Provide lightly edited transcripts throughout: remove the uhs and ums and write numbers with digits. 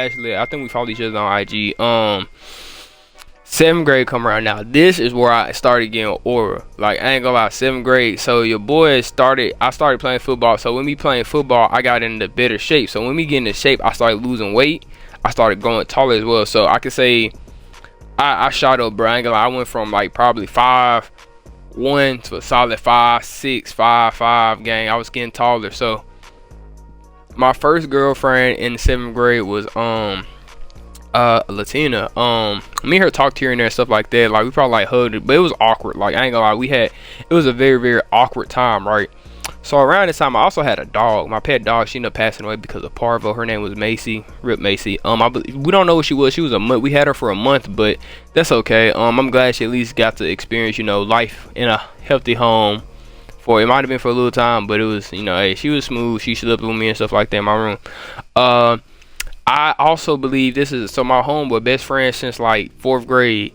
actually, I think we followed each other on IG. 7th grade come around now. This is where I started getting aura. Like, I ain't gonna lie, 7th grade. So your boy I started playing football. So when me playing football, I got into better shape. So when we get into shape, I started losing weight. I started growing taller as well. So I could say I shot up, bro. I ain't gonna lie, I went from like probably 5'1" to a solid 5'6", 5'5" gang. I was getting taller. So my first girlfriend in the 7th grade was Latina. Me and her talked here and there and stuff like that. Like, we probably like hugged, but it was awkward. Like, I ain't gonna lie, it was a very, very awkward time, right? So around this time, I also had a dog. My pet dog, she ended up passing away because of parvo. Her name was Macy. Rip Macy. We don't know what she was. She was a month. We had her for a month, but that's okay. I'm glad she at least got to experience, life in a healthy home. It might have been for a little time, but it was, hey, she was smooth. She slept with me and stuff like that in my room. I also believe my homeboy, best friend since like 4th grade.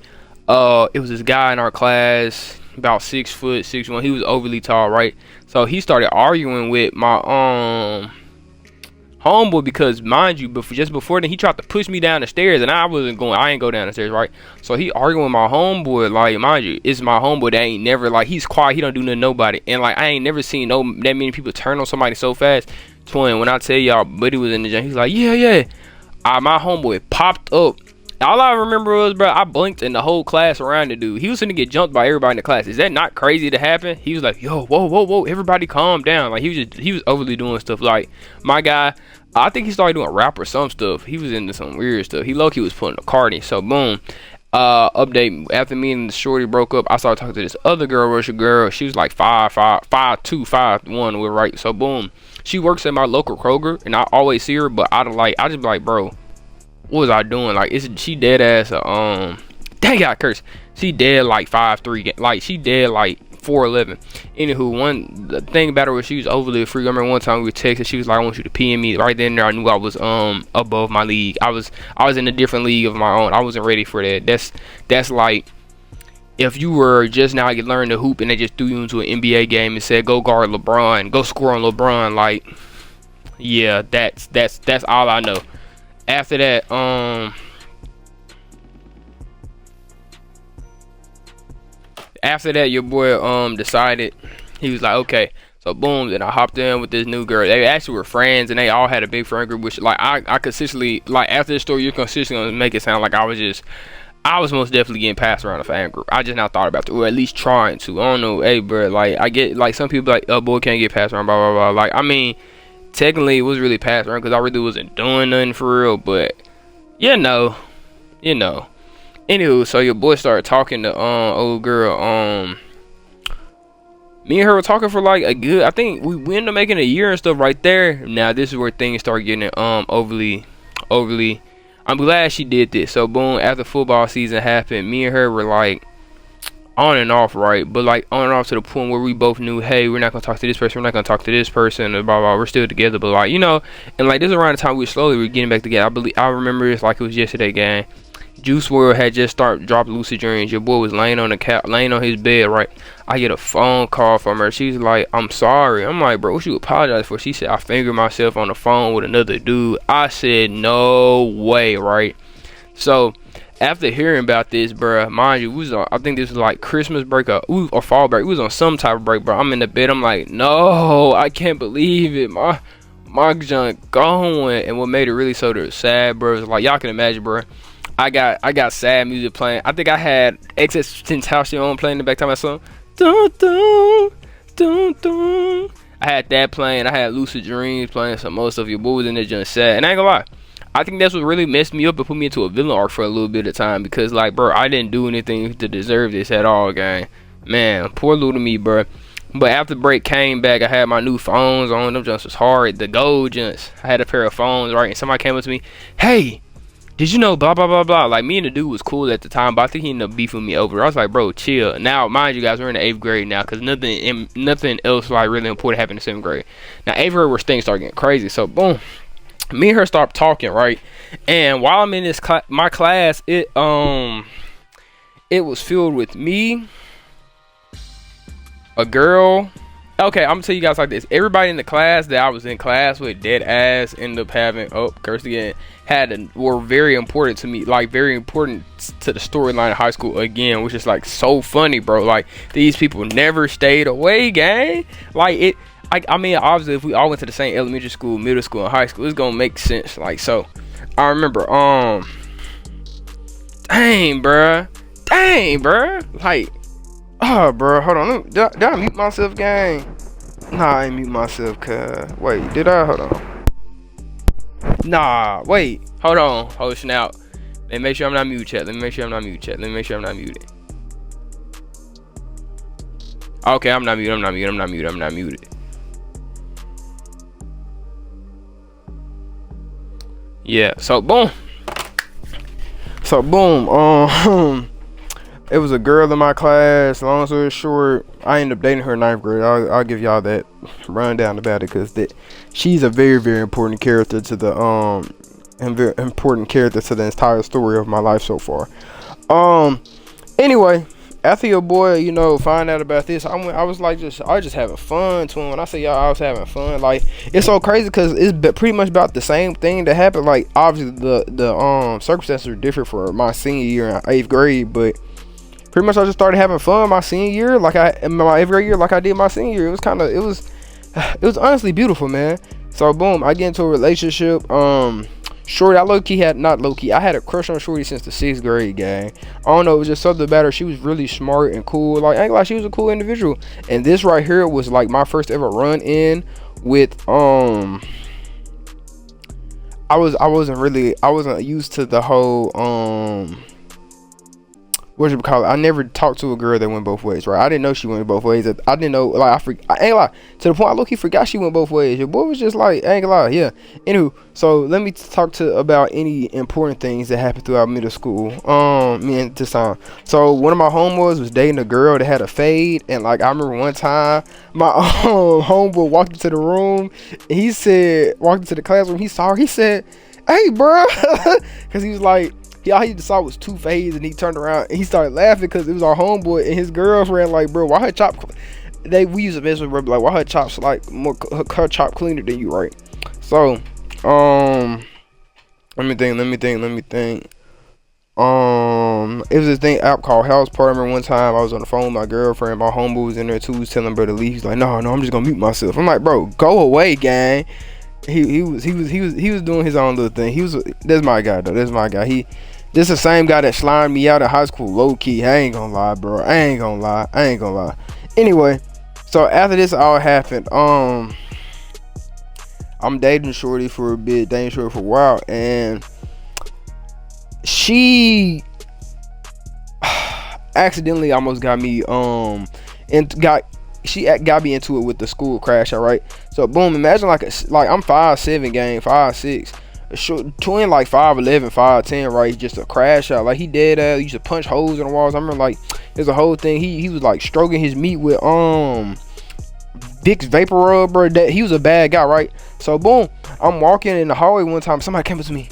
It was this guy in our class, about 6 foot, 6'1". He was overly tall, right? So he started arguing with my homeboy because, mind you, just before then, he tried to push me down the stairs, and I ain't go down the stairs, right? So he arguing with my homeboy, like, mind you, it's my homeboy that ain't never, like, he's quiet, he don't do nothing to nobody, and like, I ain't never seen that many people turn on somebody so fast. Twin, when I tell y'all, buddy was in the gym, he's like, yeah. My homeboy popped up. All I remember was, bro, I blinked and the whole class around the dude. He was gonna get jumped by everybody in the class. Is that not crazy to happen? He was like, yo, whoa, everybody calm down. Like, he was overly doing stuff. Like, my guy, I think he started doing rap or some stuff. He was into some weird stuff. He low-key was putting a card in. So boom, update, after me and the shorty broke up, I started talking to this other girl, Russian girl. She was like 5'2", 5'1", we're right. So boom, she works at my local Kroger, and I always see her, but I just be like, bro, what was I doing? Like, she dead ass dang, I cursed. She dead like 5'3", like she dead like 4'11". Anywho, the thing about her was she was overly free. I remember one time we were texting, she was like, I want you to PM me. Right then and there, I knew I was above my league. I was in a different league of my own. I wasn't ready for that. That's like if you were just now learning to hoop and they just threw you into an NBA game and said, go guard LeBron, go score on LeBron. Like, yeah, that's all I know. After that, your boy decided, he was like, okay. So boom, then I hopped in with this new girl. They actually were friends, and they all had a big friend group. Which, like, I consistently, like, after this story, you're consistently gonna make it sound like I was most definitely getting passed around a fan group. I just now thought about it, or at least trying to. I don't know, hey, bro. Like, I get, like, some people like, oh, boy, can't get passed around, blah blah blah. Like, I mean, technically, it was really passed around because I really wasn't doing nothing for real, but Anywho, so your boy started talking to old girl. Me and her were talking for like a good, I think we ended up making a year and stuff right there. Now this is where things start getting overly. I'm glad she did this. So boom, after football season happened, me and her were like on and off, right? But like on and off to the point where we both knew, hey, we're not gonna talk to this person, we're not gonna talk to this person, and blah blah. We're still together, but like, and like this is around the time we were getting back together. I remember it's like it was yesterday, gang. Juice WRLD had just started dropping lucid dreams. Your boy was laying on his bed, right? I get a phone call from her. She's like, I'm sorry. I'm like, bro, what you apologize for? She said, I fingered myself on the phone with another dude. I said, no way, right? So after hearing about this, bro, mind you, we was on, I think this was like Christmas break or fall break. We was on some type of break, bro. I'm in the bed. I'm like, no, I can't believe it. My junk going. And what made it really so sad, bro, is like, y'all can imagine, bro. I got sad music playing. I think I had XS House on playing in the back time of my song. Dun, dun, dun, dun. I had that playing. I had Lucid Dreams playing. Some more stuff. Your boy was in there just sad. And I ain't gonna lie, I think that's what really messed me up and put me into a villain arc for a little bit of time. Because, like, bro, I didn't do anything to deserve this at all, gang. Man, poor little me, bro. But after the break came back, I had my new phones on. Them jumps was hard. The gold jumps. I had a pair of phones, right? And somebody came up to me, hey, did you know blah blah blah blah? Like, me and the dude was cool at the time, but I think he ended up beefing me over. I was like, bro, chill. Now, mind you guys, we're in the 8th grade now, because nothing else like really important happened in 7th grade. Now 8th grade where things start getting crazy. So boom, me and her start talking, right? And while I'm in this my class, it was filled with me, a girl, Okay, I'm gonna tell you guys like this. Everybody in the class that I was in class with, dead ass, ended up having curse again. Were very important to me, like very important to the storyline of high school again, which is like so funny, bro. Like these people never stayed away, gang. Like it. I mean, obviously, if we all went to the same elementary school, middle school, and high school, it's gonna make sense. Like so, I remember, dang, bruh, like. Oh, bro, hold on. Did I mute myself, gang? Nah, I ain't mute myself, cuz. Wait, did I? Hold on. Nah, wait. Hold on. Hold snap. Let me make sure I'm not muted, chat. Okay, I'm not muted. Yeah, so boom. It was a girl in my class. Long story short, I ended up dating her in 9th grade. I'll give y'all that rundown about it, because she's a very, very important character to the entire story of my life so far. Anyway, after your boy, find out about this, I was just having fun. Twin, when I say y'all, I was having fun. Like it's so crazy because it's pretty much about the same thing that happened. Like obviously the circumstances are different for my senior year in 8th grade, but pretty much I just started having fun my senior year, in my 8th grade year, like I did my senior year. It was honestly beautiful, man. So boom, I get into a relationship. Shorty, I had a crush on Shorty since the 6th grade, gang. I don't know, it was just something about her. She was really smart and cool. Like, I ain't like, she was a cool individual. And this right here was like my first ever run in with I wasn't used to the whole what you call it? I never talked to a girl that went both ways, right? I didn't know she went both ways. I didn't know, like, I ain't lie. To the point I low-key forgot she went both ways. Your boy was just like, I ain't gonna lie, yeah. Anywho, so let me talk about any important things that happened throughout middle school. Me and Tassan. So one of my homeboys was dating a girl that had a fade, and like I remember one time my homeboy walked into the room, and walked into the classroom, he saw her, he said, "Hey, bro," because he was like, all he saw was 2 fades, and he turned around and he started laughing because it was our homeboy and his girlfriend. Like, bro, why her chop? We use a mess with, bro, like, why her chops like more her chop cleaner than you, right? So, let me think. It was this thing app called House Party. One time I was on the phone with my girlfriend. My homeboy was in there too. He was telling bro to leave. He's like, no, I'm just gonna mute myself. I'm like, bro, go away, gang. He was doing his own little thing. That's my guy though. That's my guy. This the same guy that slimed me out in high school, low key. I ain't gonna lie, bro. I ain't gonna lie. Anyway, so after this all happened, I'm dating Shorty for a bit, for a while, and she accidentally almost got me she got me into it with the school crash. All right, so boom, imagine like I'm 5'7", gang, 5'6", a short twin like 5'11", 5'10", right? Just a crash out, like he dead ass. He used to punch holes in the walls. I remember like there's a whole thing. He was like stroking his meat with Vicks Vapor Rub, bro. That he was a bad guy, right? So boom, I'm walking in the hallway one time. Somebody came up to me.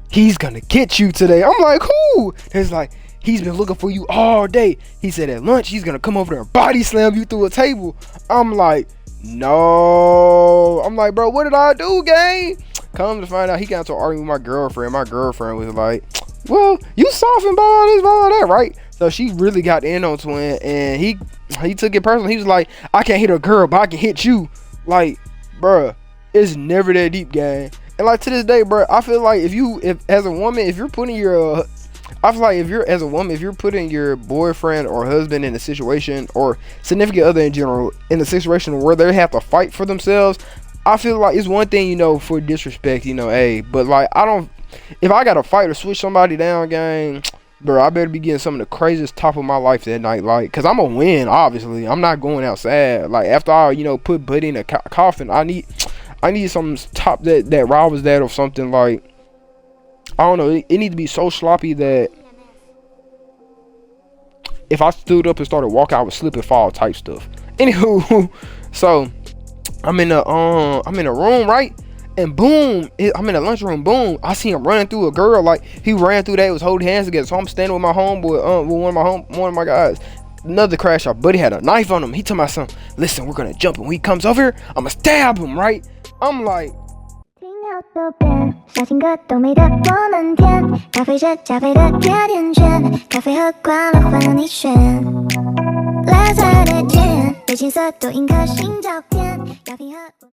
He's gonna get you today. I'm like, who? It's like, he's been looking for you all day. He said at lunch he's gonna come over there and body slam you through a table. I'm like, no. I'm like, bro, what did I do, gang? Come to find out, he got into an argument with my girlfriend. My girlfriend was like, well, you soft and ball this, ball that, right? So she really got in on twin, and he took it personal. He was like, I can't hit a girl, but I can hit you. Like, bruh, it's never that deep, gang. And like to this day, bro, I feel like if as a woman, if you're putting your boyfriend or husband in a situation, or significant other in general, in a situation where they have to fight for themselves, I feel like it's one thing, for disrespect, hey, but like if I gotta fight or switch somebody down, gang, bro, I better be getting some of the craziest top of my life that night, like, cause I'm gonna win. Obviously, I'm not going outside. Like after I, put Buddy in a coffin, I need some top that rivals that, or something. Like, I don't know, it needs to be so sloppy that if I stood up and started walking, I would slip and fall type stuff. Anywho, so I'm in a room, right? And boom, I'm in the lunchroom. Boom, I see him running through a girl. Like he ran through that, was holding hands together. So I'm standing with my homeboy, with one of my guys. another crash our buddy had a knife on him. He told my son, listen, we're gonna jump, and when he comes over here, I'ma stab him, right? I'm like, 都变，小情歌都美得我们甜，咖啡是加菲的甜甜圈，咖啡和快乐换你选。蓝色的天，对青色多印颗心照片，药品和。